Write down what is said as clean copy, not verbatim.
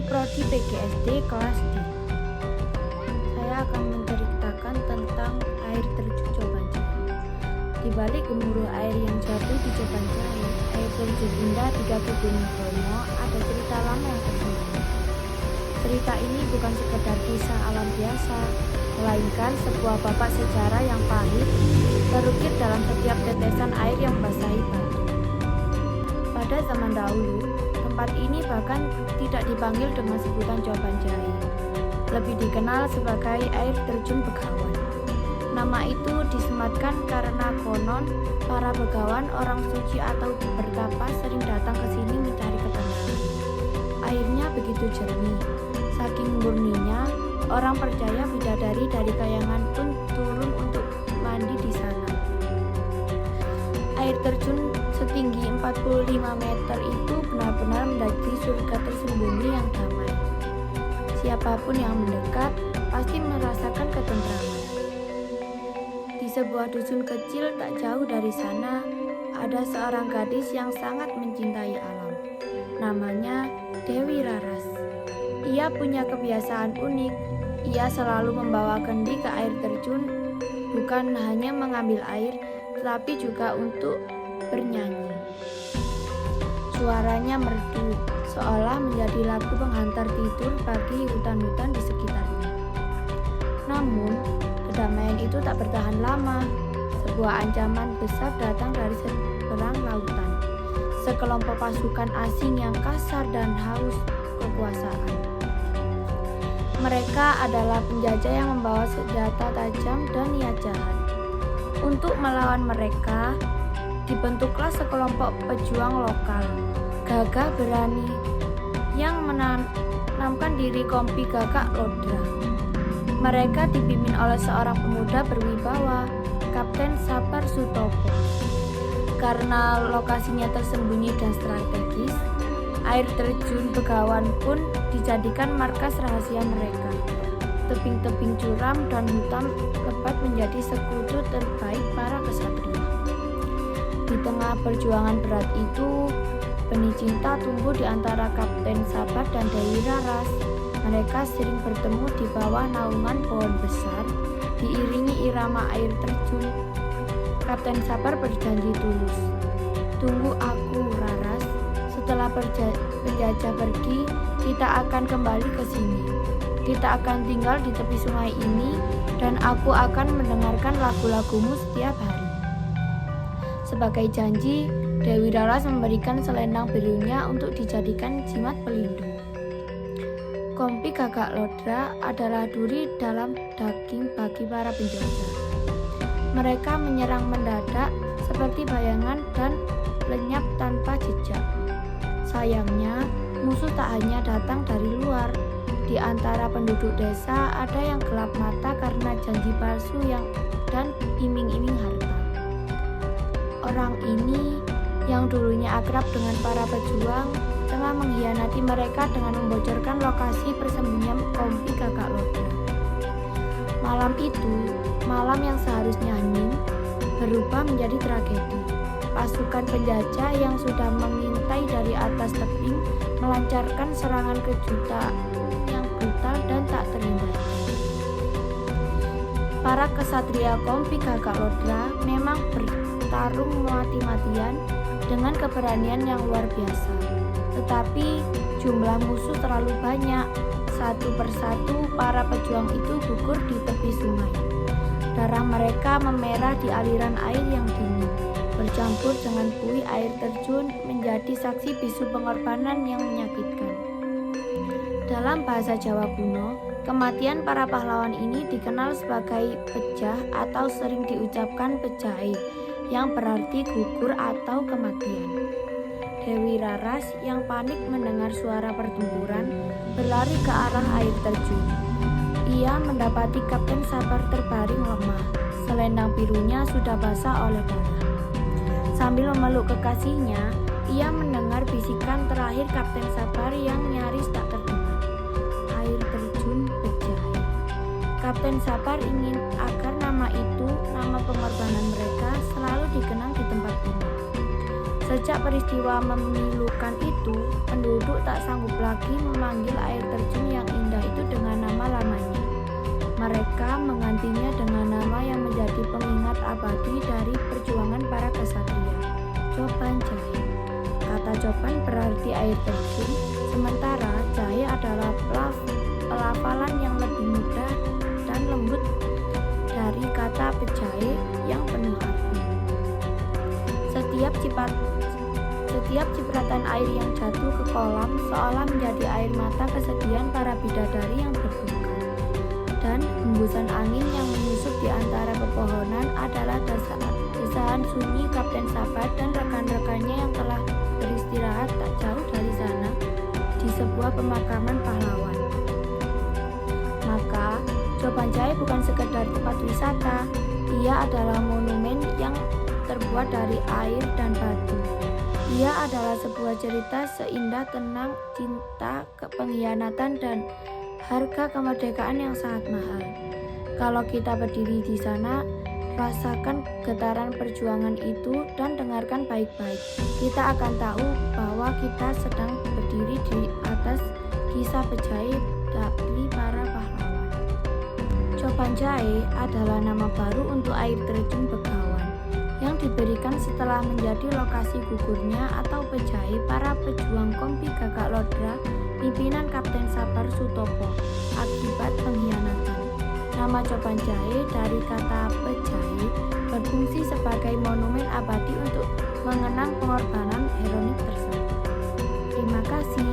dari Prodi PGSD kelas D. Saya akan menceritakan tentang air terjun Cobanjaya. Di balik gemuruh air yang jatuh di Cobanjaya, air terjun indah di kaki Gunung Bromo, ada cerita lama yang tersembunyi. Cerita ini bukan sekedar kisah alam biasa, melainkan sebuah babak sejarah yang pahit, terukir dalam setiap tetesan air yang membasahi batu. Pada zaman dahulu, tempat ini bahkan tidak dipanggil dengan sebutan Cobanjaya, lebih dikenal sebagai air terjun Begawan. Nama itu disematkan karena konon para begawan, orang suci atau bertapa sering datang ke sini mencari ketenangan. Airnya begitu jernih, saking murninya orang percaya bidadari dari kayangan pun turun untuk mandi di sana. Air terjun setinggi 45 meter itu benar-benar menjadi surga tersembunyi yang damai. Siapapun yang mendekat pasti merasakan ketentraman. Di sebuah dusun kecil tak jauh dari sana, ada seorang gadis yang sangat mencintai alam. Namanya Dewi Raras. Ia punya kebiasaan unik. Ia selalu membawa kendi ke air terjun, bukan hanya mengambil air, tetapi juga untuk bernyanyi. Suaranya merdu, seolah menjadi lagu penghantar tidur bagi hutan-hutan di sekitarnya. Namun, kedamaian itu tak bertahan lama. Sebuah ancaman besar datang dari seberang lautan. Sekelompok pasukan asing yang kasar dan haus kekuasaan. Mereka adalah penjajah yang membawa senjata tajam dan niat jahat. Untuk melawan mereka, dibentuklah sekelompok pejuang lokal, gagah berani, yang menanamkan diri Kompi Gagak Lodra. Mereka dipimpin oleh seorang pemuda berwibawa, Kapten Sapar Sutopo. Karena lokasinya tersembunyi dan strategis, air terjun Begawan pun dijadikan markas rahasia mereka. Tebing-tebing curam dan hutan lebat menjadi sekutu terbaik para kesatria. Di tengah perjuangan berat itu, benih cinta tumbuh di antara Kapten Sapar dan Dewi Raras. Mereka sering bertemu di bawah naungan pohon besar, diiringi irama air terjun. Kapten Sapar berjanji tulus, "Tunggu aku, Raras. Setelah penjajah pergi, kita akan kembali ke sini. Kita akan tinggal di tepi sungai ini, dan aku akan mendengarkan lagu-lagumu setiap hari." Sebagai janji, Dewi Raras memberikan selendang birunya untuk dijadikan jimat pelindung. Kompi Gagak Lodra adalah duri dalam daging bagi para penjajah. Mereka menyerang mendadak seperti bayangan dan lenyap tanpa jejak. Sayangnya, musuh tak hanya datang dari luar. Di antara penduduk desa ada yang gelap mata karena janji palsu dan iming-iming harta. Orang ini yang dulunya akrab dengan para pejuang tengah mengkhianati mereka dengan membocorkan lokasi persembunyian Kompi Gagak Lodra. Malam itu, malam yang seharusnya hening, berubah menjadi tragedi. Pasukan penjajah yang sudah mengintai dari atas tebing melancarkan serangan kejutan yang brutal dan tak terhindarkan. Para kesatria Kompi Gagak Lodra memang bertarung mati-matian dengan keberanian yang luar biasa. Tetapi jumlah musuh terlalu banyak. Satu persatu para pejuang itu gugur di tepi sungai. Darah mereka memerah di aliran air yang dingin, bercampur dengan buih air terjun menjadi saksi bisu pengorbanan yang menyakitkan. Dalam bahasa Jawa kuno, kematian para pahlawan ini dikenal sebagai pejah atau sering diucapkan pejahe, yang berarti gugur atau kematian. Dewi Raras yang panik mendengar suara pertempuran berlari ke arah air terjun. Ia mendapati Kapten Sapar terbaring lemah. Selendang birunya sudah basah oleh darah. Sambil memeluk kekasihnya, ia mendengar bisikan terakhir Kapten Sapar yang nyaris tak terdengar. Air terjun Bejahe. Kapten Sapar ingin agar nama itu, nama pengorbanan mereka, selalu dikenang di tempat ini. Sejak peristiwa memilukan itu, penduduk tak sanggup lagi memanggil air terjun yang indah itu dengan nama lamanya. Mereka menggantinya dengan nama yang menjadi pengingat abadi dari perjuangan para kesatria, Coban Jahe. Kata Coban berarti air terjun, sementara Jahe adalah pelafalan yang lebih mudah dan lembut dari kata pejahe yang penuh arti. Setiap cipratan air yang jatuh ke kolam seolah menjadi air mata kesedihan para bidadari yang berduka. Dan hembusan angin yang menyusup di antara pepohonan adalah desahan sunyi Kapten Sabar dan rekan-rekannya yang telah beristirahat tak jauh dari sana di sebuah pemakaman pahlawan. Maka, Coban Jahe bukan sekedar tempat wisata, ia adalah monumen yang terbuat dari air dan batu. Ia adalah sebuah cerita seindah tentang cinta, pengkhianatan, dan harga kemerdekaan yang sangat mahal. Kalau kita berdiri di sana, rasakan getaran perjuangan itu dan dengarkan baik-baik. Kita akan tahu bahwa kita sedang berdiri di atas kisah pejahe dari para pahlawan. Coban Jahe adalah nama baru untuk air terjun Begawan yang diberikan setelah menjadi lokasi gugurnya atau pejahe para pejuang Kompi Gagak Lodra pimpinan Kapten Sabar Sutopo akibat pengkhianatan. Nama Coban Jahe dari kata pejahe berfungsi sebagai monumen abadi untuk mengenang pengorbanan heroik tersebut. Terima kasih.